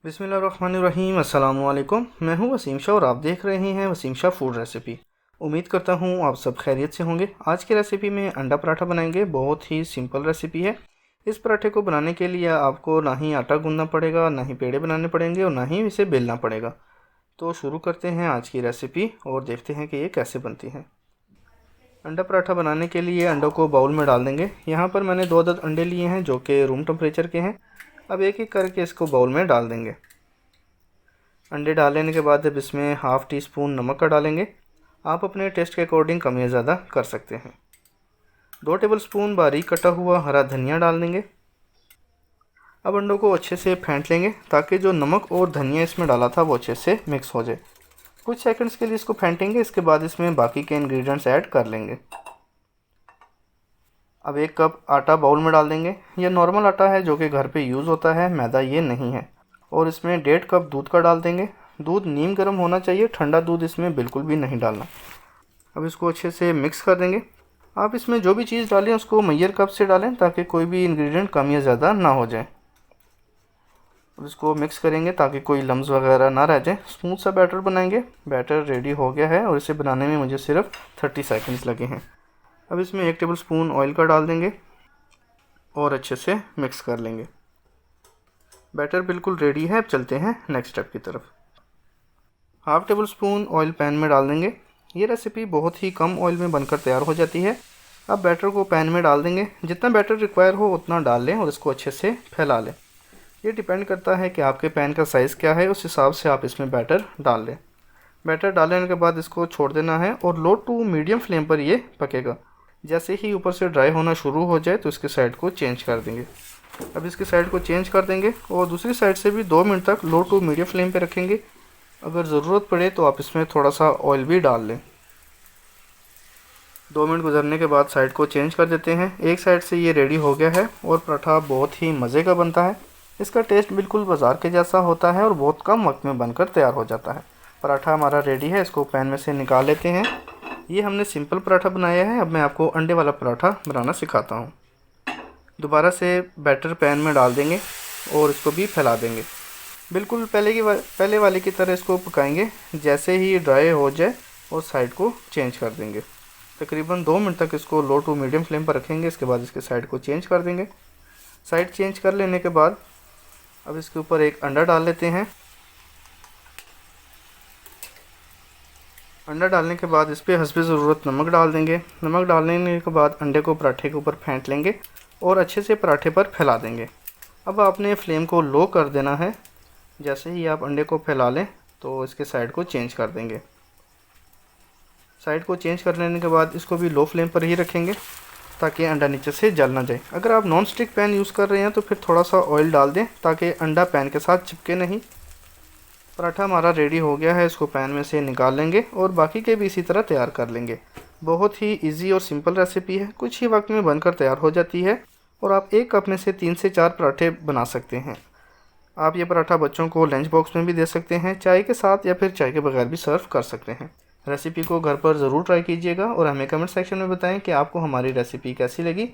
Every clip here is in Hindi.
बिस्मिल्लाहिर्रहमानिर्रहीम। अस्सलाम वालेकुम। मैं हूं वसीम शाह और आप देख रहे हैं वसीम शाह फूड रेसिपी। उम्मीद करता हूं आप सब खैरियत से होंगे। आज की रेसिपी में अंडा पराठा बनाएंगे। बहुत ही सिंपल रेसिपी है। इस पराठे को बनाने के लिए आपको ना ही आटा गूंदना पड़ेगा, ना ही पेड़े बनाने पड़ेंगे और ना ही इसे बेलना पड़ेगा। तो शुरू करते हैं आज की रेसिपी और देखते हैं कि ये कैसे बनती है। अंडा पराठा बनाने के लिए अंडों को बाउल में डाल देंगे। यहाँ पर मैंने 2 अदद अंडे लिए हैं जो कि रूम टेम्परेचर के हैं। अब एक एक करके इसको बाउल में डाल देंगे। अंडे डाल लेने के बाद अब इसमें हाफ़ टी स्पून नमक का डालेंगे। आप अपने टेस्ट के अकॉर्डिंग कम या ज़्यादा कर सकते हैं। 2 टेबलस्पून बारीक कटा हुआ हरा धनिया डाल देंगे। अब अंडों को अच्छे से फेंट लेंगे ताकि जो नमक और धनिया इसमें डाला था वो अच्छे से मिक्स हो जाए। कुछ सेकंड्स के लिए इसको फेंटेंगे। इसके बाद इसमें बाकी के इंग्रेडिएंट्स ऐड कर लेंगे। अब 1 कप आटा बाउल में डाल देंगे। यह नॉर्मल आटा है जो कि घर पे यूज़ होता है, मैदा ये नहीं है। और इसमें 1.5 कप दूध का डाल देंगे। दूध नीम गर्म होना चाहिए, ठंडा दूध इसमें बिल्कुल भी नहीं डालना। अब इसको अच्छे से मिक्स कर देंगे। आप इसमें जो भी चीज़ डालें उसको मेजर कप से डालें ताकि कोई भी इंग्रेडिएंट कम या ज़्यादा ना हो जाए। अब इसको मिक्स करेंगे ताकि कोई लम्स वगैरह ना रह जाए। स्मूथ सा बैटर बनाएंगे। बैटर रेडी हो गया है और इसे बनाने में मुझे सिर्फ 30 सेकंड्स लगे हैं। अब इसमें 1 टेबलस्पून ऑयल का डाल देंगे और अच्छे से मिक्स कर लेंगे। बैटर बिल्कुल रेडी है। अब चलते हैं नेक्स्ट स्टेप की तरफ। Half table spoon oil pan में डाल देंगे। ये रेसिपी बहुत ही कम ऑयल में बनकर तैयार हो जाती है। अब बैटर को पैन में डाल देंगे। जितना बैटर रिक्वायर हो उतना डाल लें और इसको अच्छे से फैला लें। ये डिपेंड करता है कि आपके पैन का साइज़ क्या है, उस हिसाब से आप इसमें बैटर डाल लें। बैटर डालने के बाद इसको छोड़ देना है और लो टू मीडियम फ्लेम पर ये पकेगा। जैसे ही ऊपर से ड्राई होना शुरू हो जाए तो इसके साइड को चेंज कर देंगे। अब इसकी साइड को चेंज कर देंगे और दूसरी साइड से भी 2 मिनट तक लो टू मीडियम फ्लेम पे रखेंगे। अगर ज़रूरत पड़े तो आप इसमें थोड़ा सा ऑयल भी डाल लें। 2 मिनट गुजरने के बाद साइड को चेंज कर देते हैं। एक साइड से ये रेडी हो गया है और पराठा बहुत ही मज़े का बनता है। इसका टेस्ट बिल्कुल बाज़ार के जैसा होता है और बहुत कम वक्त में बनकर तैयार हो जाता है। पराठा हमारा रेडी है। इसको पैन में से निकाल लेते हैं। ये हमने सिंपल पराठा बनाया है। अब मैं आपको अंडे वाला पराठा बनाना सिखाता हूँ। दोबारा से बैटर पैन में डाल देंगे और इसको भी फैला देंगे। बिल्कुल पहले वाले की तरह इसको पकाएंगे। जैसे ही ड्राई हो जाए और साइड को चेंज कर देंगे। तकरीबन 2 मिनट तक इसको लो टू मीडियम फ्लेम पर रखेंगे। इसके बाद इसके साइड को चेंज कर देंगे। साइड चेंज कर लेने के बाद अब इसके ऊपर एक अंडा डाल लेते हैं। अंडा डालने के बाद इस पर हस्बे ज़रूरत नमक डाल देंगे। नमक डालने के बाद अंडे को पराठे के ऊपर फेंट लेंगे और अच्छे से पराठे पर फैला देंगे। अब आपने फ्लेम को लो कर देना है। जैसे ही आप अंडे को फैला लें तो इसके साइड को चेंज कर देंगे। साइड को चेंज कर लेने के बाद इसको भी लो फ्लेम पर ही रखेंगे ताकि अंडा नीचे से जल ना जाए। अगर आप नॉन स्टिक पैन यूज़ कर रहे हैं तो फिर थोड़ा सा ऑयल डाल दें ताकि अंडा पैन के साथ चिपके नहीं। पराठा हमारा रेडी हो गया है। इसको पैन में से निकाल लेंगे और बाकी के भी इसी तरह तैयार कर लेंगे। बहुत ही इजी और सिंपल रेसिपी है। कुछ ही वक्त में बनकर तैयार हो जाती है और आप 1 कप में से 3 से 4 पराठे बना सकते हैं। आप ये पराठा बच्चों को लंच बॉक्स में भी दे सकते हैं, चाय के साथ या फिर चाय के बगैर भी सर्व कर सकते हैं। रेसिपी को घर पर ज़रूर ट्राई कीजिएगा और हमें कमेंट सेक्शन में बताएं कि आपको हमारी रेसिपी कैसी लगी।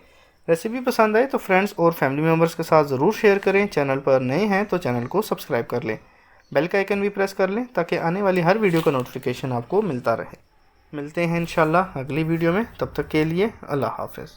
रेसिपी पसंद आए तो फ्रेंड्स और फैमिली मेम्बर्स के साथ ज़रूर शेयर करें। चैनल पर नए हैं तो चैनल को सब्सक्राइब कर लें। बेल का आइकन भी प्रेस कर लें ताकि आने वाली हर वीडियो का नोटिफिकेशन आपको मिलता रहे। मिलते हैं इंशाल्लाह अगली वीडियो में। तब तक के लिए अल्लाह हाफ़िज़।